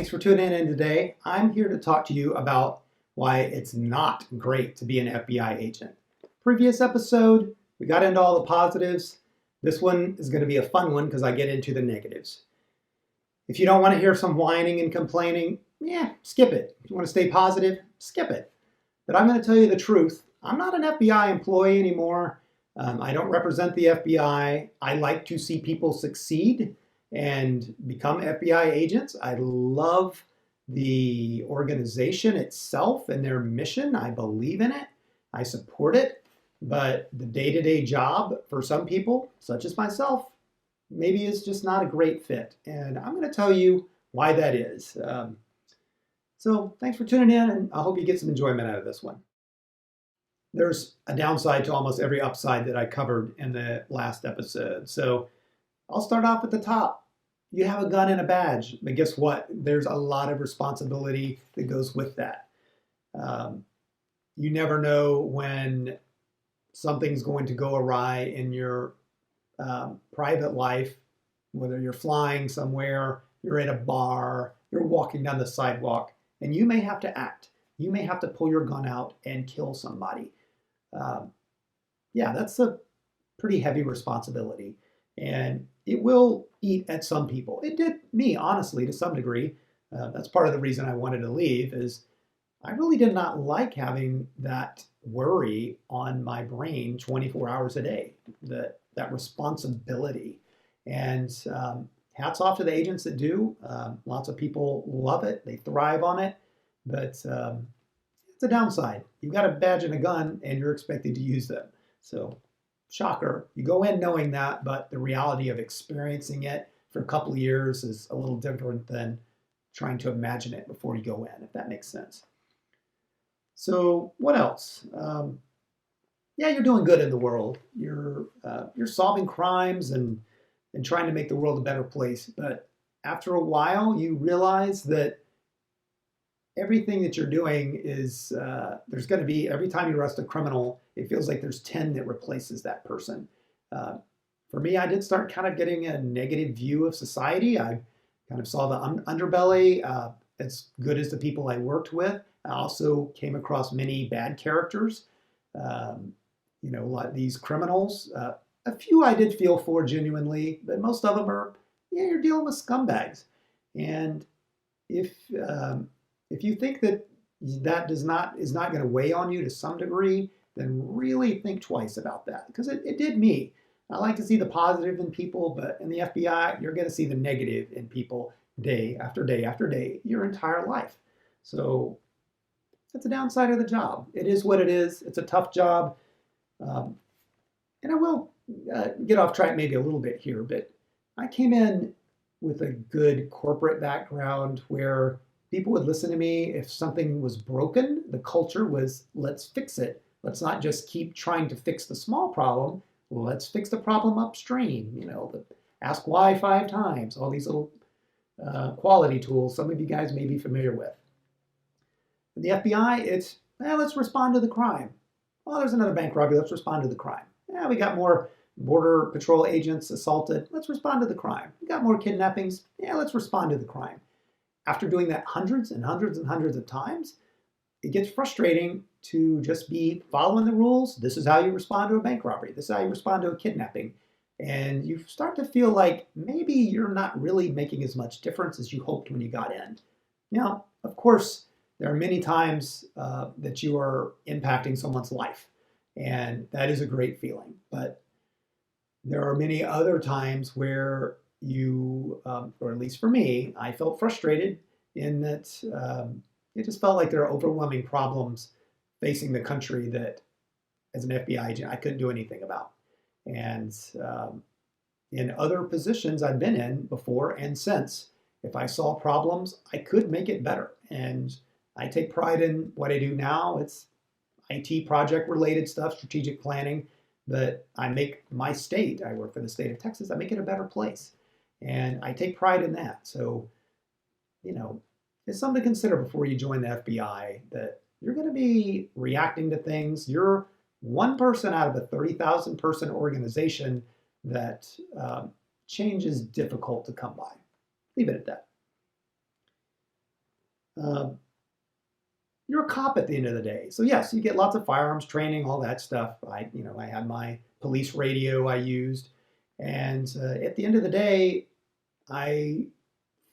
Thanks for tuning in today. I'm here to talk to you about why it's not great to be an FBI agent. Previous episode, we got into all the positives. This one is going to be a fun one because I get into the negatives. If you don't want to hear some whining and complaining, skip it. If you want to stay positive, skip it. But I'm going to tell you the truth. I'm not an FBI employee anymore. I don't represent the FBI. I like to see people succeed and become FBI agents. I love the organization itself and their mission. I believe in it. I support it. But the day-to-day job for some people, such as myself, maybe is just not a great fit. And I'm going to tell you why that is. So thanks for tuning in, and I hope you get some enjoyment out of this one. There's a downside to almost every upside that I covered in the last episode. So I'll start off at the top. You have a gun and a badge, but guess what? There's a lot of responsibility that goes with that. You never know when something's going to go awry in your private life, whether you're flying somewhere, you're in a bar, you're walking down the sidewalk, and you may have to act. You may have to pull your gun out and kill somebody. That's a pretty heavy responsibility. And it will eat at some people. It did me, honestly, to some degree. That's part of the reason I wanted to leave, is I really did not like having that worry on my brain 24 hours a day, that responsibility. And hats off to the agents that do. Lots of people love it. They thrive on it. But it's a downside. You've got a badge and a gun, and you're expected to use them. So shocker. You go in knowing that, but the reality of experiencing it for a couple of years is a little different than trying to imagine it before you go in, if that makes sense. So what else? You're doing good in the world. You're solving crimes and trying to make the world a better place. But after a while, you realize that everything that you're doing is, there's going to be, every time you arrest a criminal, it feels like there's 10 that replaces that person. For me, I did start kind of getting a negative view of society. I kind of saw the underbelly, as good as the people I worked with. I also came across many bad characters, like these criminals. A few I did feel for genuinely, but most of them are, you're dealing with scumbags. And if you think that is not going to weigh on you to some degree, then really think twice about that, because it did me. I like to see the positive in people, but in the FBI, you're going to see the negative in people day after day after day, your entire life. So that's a downside of the job. It is what it is. It's a tough job. And I will get off track maybe a little bit here, but I came in with a good corporate background where people would listen to me if something was broken. The culture was, let's fix it. Let's not just keep trying to fix the small problem. Let's fix the problem upstream. Ask why 5 times, all these little quality tools some of you guys may be familiar with. In the FBI, it's, let's respond to the crime. Oh, there's another bank robbery. Let's respond to the crime. We got more border patrol agents assaulted. Let's respond to the crime. We got more kidnappings. Let's respond to the crime. After doing that hundreds and hundreds and hundreds of times, it gets frustrating to just be following the rules. This is how you respond to a bank robbery. This is how you respond to a kidnapping. And you start to feel like maybe you're not really making as much difference as you hoped when you got in. Now, of course, there are many times that you are impacting someone's life, and that is a great feeling. But there are many other times where you, or at least for me, I felt frustrated in that it just felt like there are overwhelming problems facing the country that, as an FBI agent, I couldn't do anything about. And in other positions I've been in before and since, if I saw problems, I could make it better. And I take pride in what I do now. It's IT project-related stuff, strategic planning, that I make my state, I work for the state of Texas, I make it a better place. And I take pride in that. So, it's something to consider before you join the FBI, that you're going to be reacting to things. You're one person out of a 30,000 person organization that change is difficult to come by. Leave it at that. uh, you're a cop at the end of the day. So yes, you get lots of firearms training, all that stuff. I had my police radio I used, and at the end of the day, I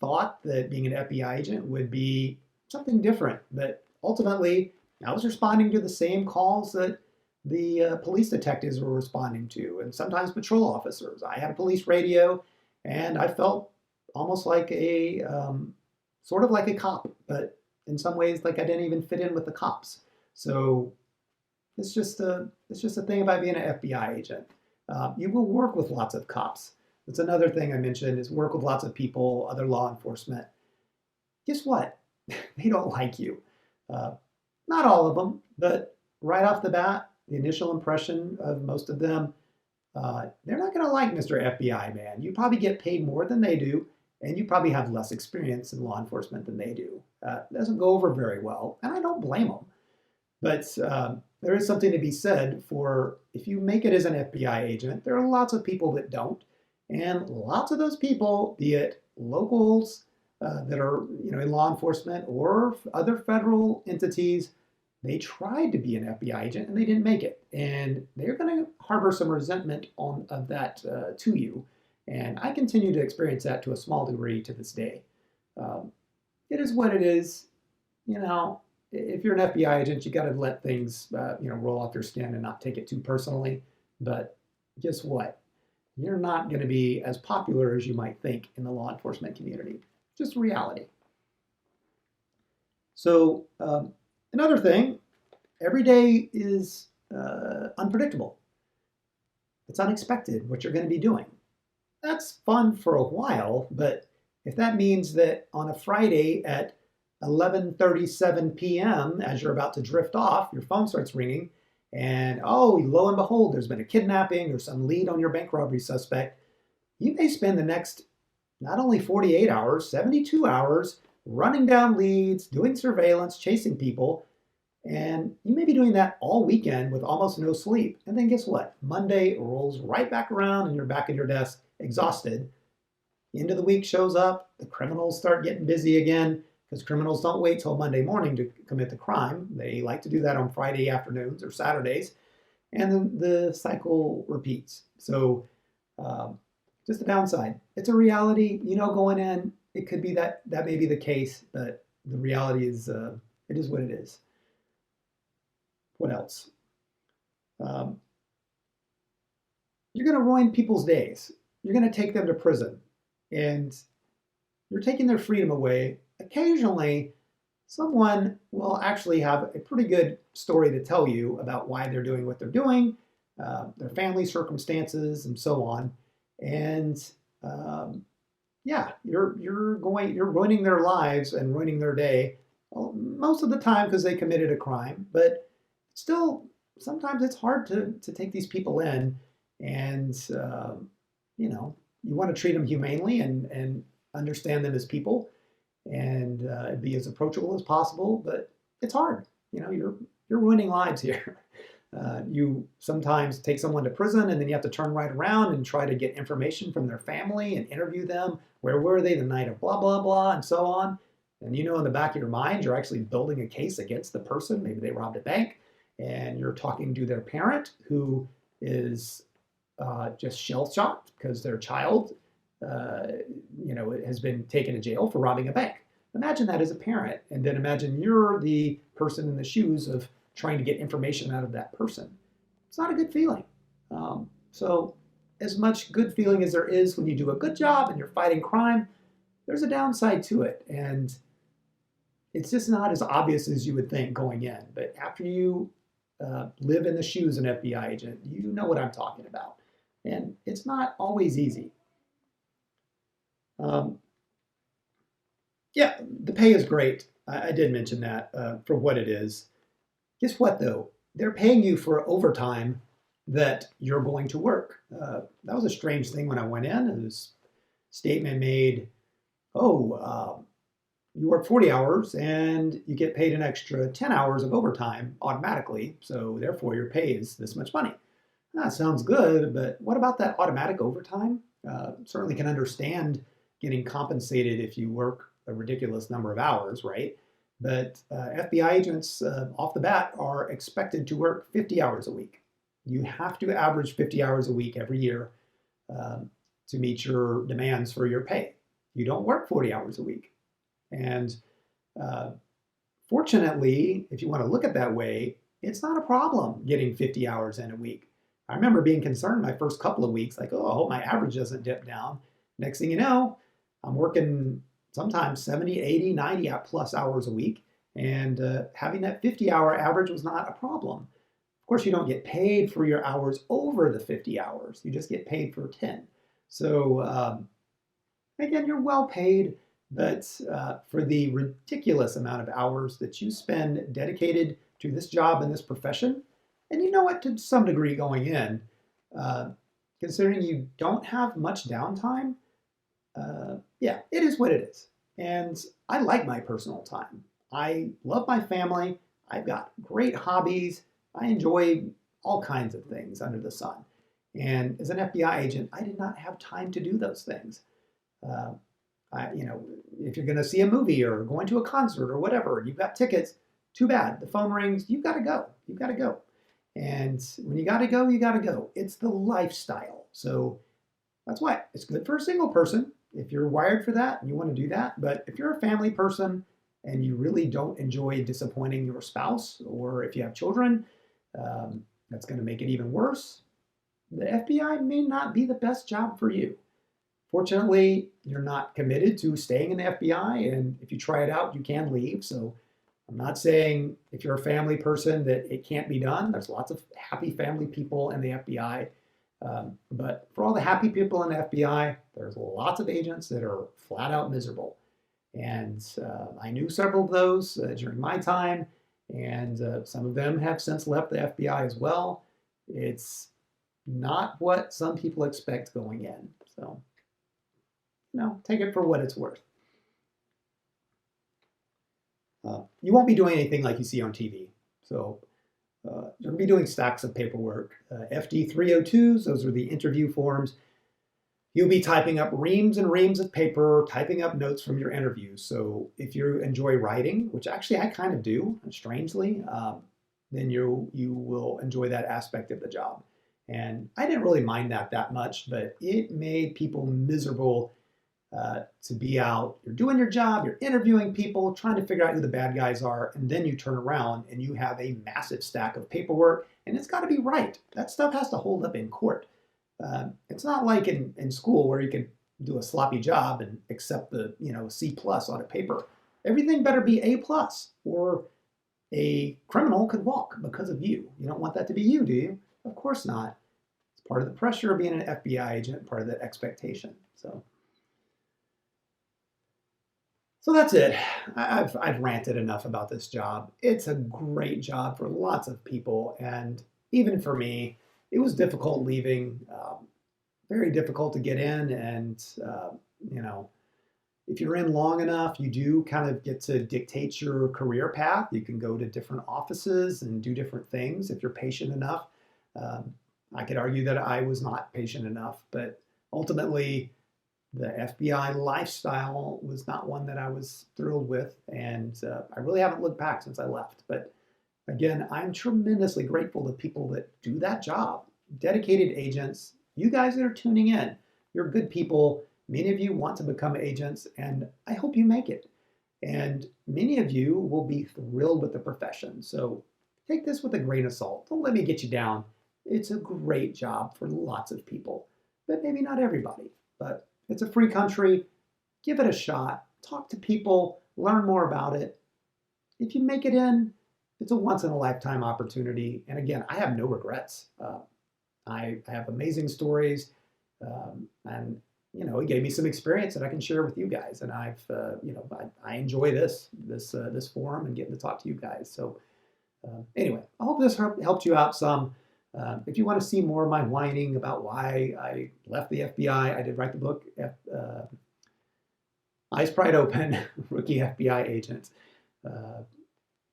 thought that being an FBI agent would be something different. But ultimately, I was responding to the same calls that the police detectives were responding to, and sometimes patrol officers. I had a police radio, and I felt almost like a sort of like a cop, but in some ways, like I didn't even fit in with the cops. So it's just a thing about being an FBI agent. You will work with lots of cops. That's another thing I mentioned is work with lots of people, other law enforcement. Guess what? They don't like you. Uh, Not all of them, but right off the bat, the initial impression of most of them, they're not going to like Mr. FBI man. You probably get paid more than they do, and you probably have less experience in law enforcement than they do. It doesn't go over very well, and I don't blame them. But there is something to be said for if you make it as an FBI agent, there are lots of people that don't. And lots of those people, be it locals that are in law enforcement or other federal entities, they tried to be an FBI agent and they didn't make it. And they're going to harbor some resentment of that to you. And I continue to experience that to a small degree to this day. Um, it is what it is. You know, if you're an FBI agent, you got to let things, roll off your skin and not take it too personally. But guess what? You're not going to be as popular as you might think in the law enforcement community. Just reality. So another thing, every day is unpredictable. It's unexpected what you're going to be doing. That's fun for a while, but if that means that on a Friday at 11:37 p.m., as you're about to drift off, your phone starts ringing, and oh, lo and behold, there's been a kidnapping or some lead on your bank robbery suspect, you may spend the next not only 48 hours, 72 hours running down leads, doing surveillance, chasing people, and you may be doing that all weekend with almost no sleep. And then guess what? Monday rolls right back around and you're back at your desk exhausted. The end of the week shows up, the criminals start getting busy again because criminals don't wait till Monday morning to commit the crime. They like to do that on Friday afternoons or Saturdays, and then the cycle repeats. So just the downside. It's a reality, going in. It could be that may be the case, but the reality is it is what it is. What else? You're going to ruin people's days. You're going to take them to prison, and you're taking their freedom away. Occasionally, someone will actually have a pretty good story to tell you about why they're doing what they're doing, their family circumstances, and so on. And yeah, you're ruining their lives and ruining their day. Well, most of the time because they committed a crime, but still, sometimes it's hard to take these people in, and you want to treat them humanely and understand them as people, and be as approachable as possible. But it's hard. You're ruining lives here. You sometimes take someone to prison and then you have to turn right around and try to get information from their family and interview them. Where were they the night of blah, blah, blah, and so on. And in the back of your mind, you're actually building a case against the person. Maybe they robbed a bank and you're talking to their parent who is just shell-shocked because their child, has been taken to jail for robbing a bank. Imagine that as a parent, and then imagine you're the person in the shoes of trying to get information out of that person. It's not a good feeling. So as much good feeling as there is when you do a good job and you're fighting crime, there's a downside to it. And it's just not as obvious as you would think going in. But after you live in the shoes of an FBI agent, you know what I'm talking about. And it's not always easy. Yeah, the pay is great. I did mention that for what it is. Guess what, though? They're paying you for overtime that you're going to work. That was a strange thing when I went in. It was a statement made, you work 40 hours and you get paid an extra 10 hours of overtime automatically, so therefore your pay is this much money. That sounds good, but what about that automatic overtime? Certainly can understand getting compensated if you work a ridiculous number of hours, right? But FBI agents off the bat are expected to work 50 hours a week. You have to average 50 hours a week every year um, to meet your demands for your pay. You don't work 40 hours a week. And uh, fortunately, if you want to look at that way, it's not a problem getting 50 hours in a week. I remember being concerned my first couple of weeks, like, oh, I hope my average doesn't dip down. Next thing you know, I'm working sometimes 70, 80, 90 plus hours a week. And having that 50-hour average was not a problem. Of course, you don't get paid for your hours over the 50 hours. You just get paid for 10. So again, you're well paid, but for the ridiculous amount of hours that you spend dedicated to this job and this profession, and you know what, to some degree going in, uh, considering you don't have much downtime, yeah, it is what it is. And I like my personal time. I love my family. I've got great hobbies. I enjoy all kinds of things under the sun. And as an FBI agent, I did not have time to do those things. Uh, if you're going to see a movie or going to a concert or whatever, you've got tickets, too bad. The phone rings, you've got to go. You've got to go. And when you got to go, you got to go. It's the lifestyle. So that's why it's good for a single person if you're wired for that and you want to do that. But if you're a family person and you really don't enjoy disappointing your spouse, or if you have children, that's going to make it even worse. The FBI may not be the best job for you. Fortunately, you're not committed to staying in the FBI, and if you try it out, you can leave. So I'm not saying if you're a family person that it can't be done. There's lots of happy family people in the FBI. But for all the happy people in the FBI, there's lots of agents that are flat out miserable. And I knew several of those during my time, and some of them have since left the FBI as well. It's not what some people expect going in. So, take it for what it's worth. You won't be doing anything like you see on TV. So you're going to be doing stacks of paperwork. FD 302s, those are the interview forms. You'll be typing up reams and reams of paper, typing up notes from your interviews. So if you enjoy writing, which actually I kind of do, strangely, then you will enjoy that aspect of the job. And I didn't really mind that much, but it made people miserable to be out. You're doing your job, you're interviewing people, trying to figure out who the bad guys are, and then you turn around and you have a massive stack of paperwork, and it's got to be right. That stuff has to hold up in court. It's not like in school where you can do a sloppy job and accept the C plus on a paper. Everything better be A plus, or a criminal could walk because of you. You don't want that to be you, do you? Of course not. It's part of the pressure of being an FBI agent, part of that expectation. So that's it. I've ranted enough about this job. It's a great job for lots of people, and even for me, it was difficult leaving. Very difficult to get in, and if you're in long enough, you do kind of get to dictate your career path. You can go to different offices and do different things if you're patient enough. I could argue that I was not patient enough, but ultimately, the FBI lifestyle was not one that I was thrilled with, and I really haven't looked back since I left. But again, I'm tremendously grateful to people that do that job, dedicated agents. You guys that are tuning in, you're good people. Many of you want to become agents, and I hope you make it. And many of you will be thrilled with the profession. So take this with a grain of salt. Don't let me get you down. It's a great job for lots of people, but maybe not everybody. But it's a free country. Give it a shot. Talk to people. Learn more about it. If you make it in, it's a once-in-a-lifetime opportunity. And again, I have no regrets. I have amazing stories, and it gave me some experience that I can share with you guys. And I enjoy this forum and getting to talk to you guys. So anyway, I hope this helped you out some. If you want to see more of my whining about why I left the FBI, I did write the book, Eyes Pried Open, Rookie FBI Agent.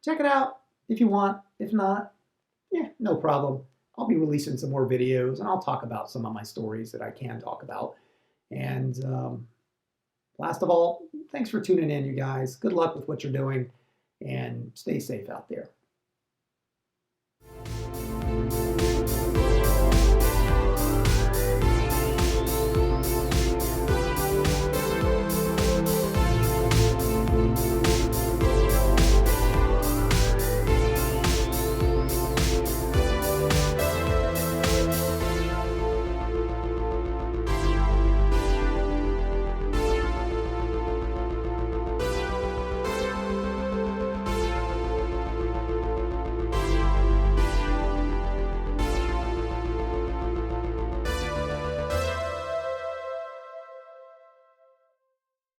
Check it out if you want. If not, no problem. I'll be releasing some more videos, and I'll talk about some of my stories that I can talk about. And last of all, thanks for tuning in, you guys. Good luck with what you're doing. and stay safe out there.